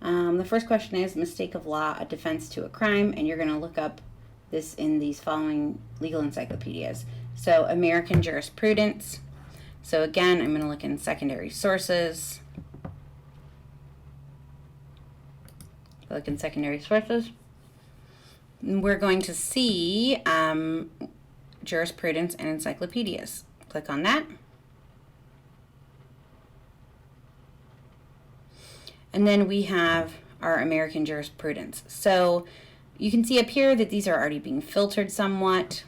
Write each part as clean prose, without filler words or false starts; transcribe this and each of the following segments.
The first question is mistake of law, a defense to a crime, and you're going to look up this in these following legal encyclopedias. So American jurisprudence. So again, I'm going to look in secondary sources. Look in secondary sources. We're going to see jurisprudence and encyclopedias. Click on that. And then we have our American jurisprudence. So you can see up here that these are already being filtered somewhat.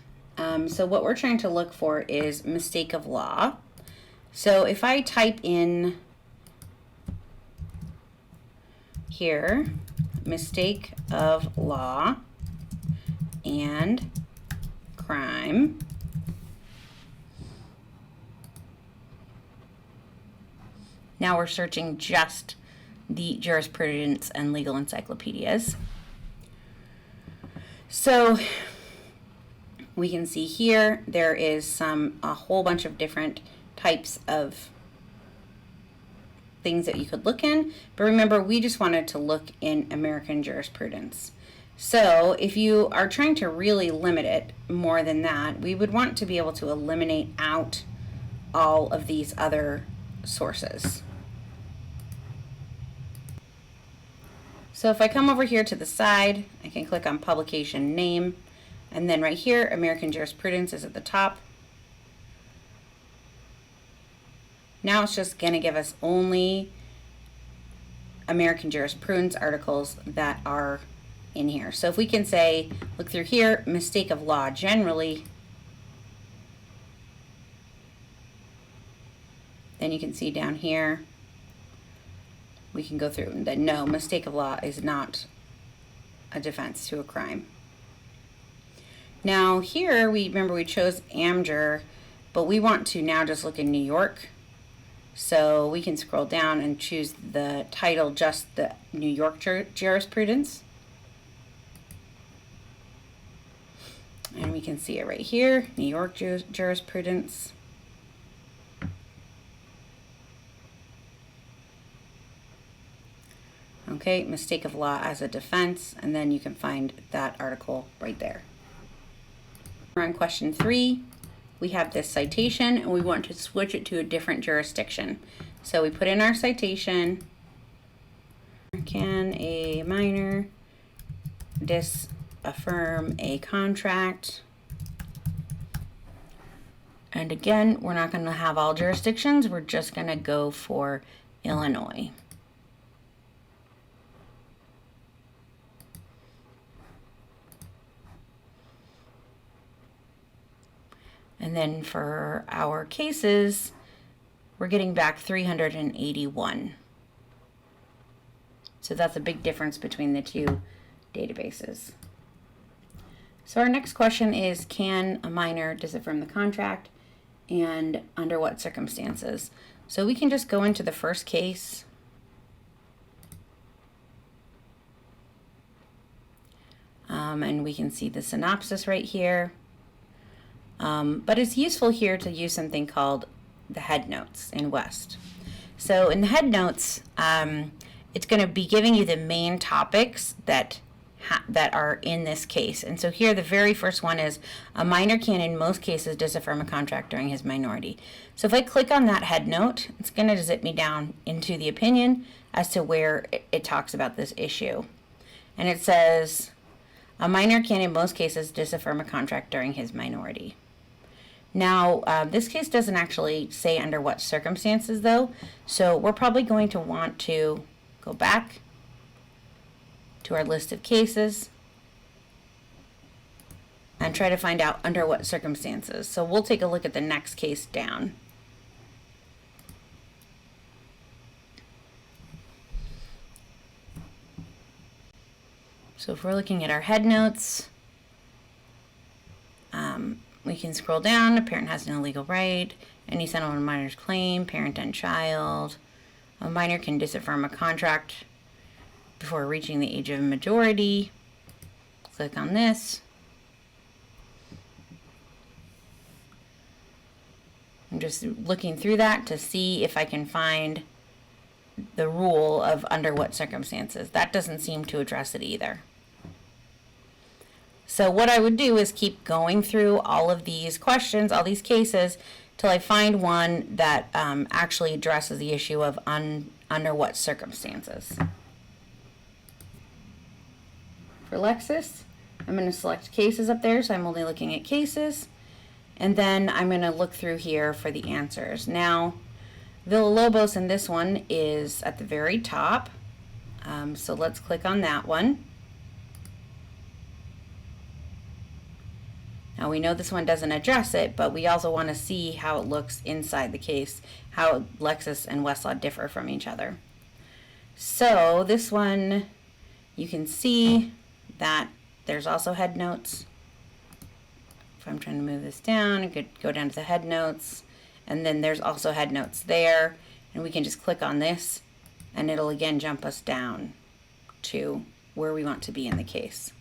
So what we're trying to look for is mistake of law. So if I type in here, mistake of law and crime, now we're searching just the jurisprudence and legal encyclopedias. So we can see here there is a whole bunch of different types of things that you could look in, but remember we just wanted to look in American jurisprudence. So if you are trying to really limit it more than that, we would want to be able to eliminate out all of these other sources. So if I come over here to the side, I can click on publication name, and then right here, American jurisprudence is at the top. Now it's just going to give us only American jurisprudence articles that are in here. So if we can say, look through here, mistake of law generally, then you can see down here, we can go through that no, mistake of law is not a defense to a crime. Now here, remember we chose AmJur, but we want to now just look in New York. So we can scroll down and choose the title, just the New York jurisprudence. And we can see it right here, New York jurisprudence. Okay, mistake of law as a defense, and then you can find that article right there. We're on question 3. We have this citation, and we want to switch it to a different jurisdiction. So we put in our citation. Can a minor disaffirm a contract? And again, we're not going to have all jurisdictions. We're just going to go for Illinois. And then for our cases, we're getting back 381. So that's a big difference between the two databases. So our next question is, can a minor disaffirm the contract and under what circumstances? So we can just go into the first case. And we can see the synopsis right here. But it's useful here to use something called the head notes in West. So in the head notes, it's going to be giving you the main topics that are in this case. And so here the very first one is, a minor can in most cases disaffirm a contract during his minority. So if I click on that head note, it's going to zip me down into the opinion as to where it talks about this issue. And it says, a minor can in most cases disaffirm a contract during his minority. Now, this case doesn't actually say under what circumstances, though, so we're probably going to want to go back to our list of cases and try to find out under what circumstances. So we'll take a look at the next case down. So if we're looking at our head notes, we can scroll down. A parent has an illegal right. Any settlement of a minor's claim, parent and child. A minor can disaffirm a contract before reaching the age of majority. Click on this. I'm just looking through that to see if I can find the rule of under what circumstances. That doesn't seem to address it either. So what I would do is keep going through all of these questions, all these cases, till I find one that actually addresses the issue of under what circumstances. For Lexis, I'm going to select cases up there, so I'm only looking at cases. And then I'm going to look through here for the answers. Now, Villalobos in this one is at the very top. So let's click on that one. Now we know this one doesn't address it, but we also want to see how it looks inside the case, how Lexis and Westlaw differ from each other. So this one, you can see that there's also head notes. If I'm trying to move this down, I could go down to the head notes, and then there's also head notes there, and we can just click on this, and it'll again jump us down to where we want to be in the case.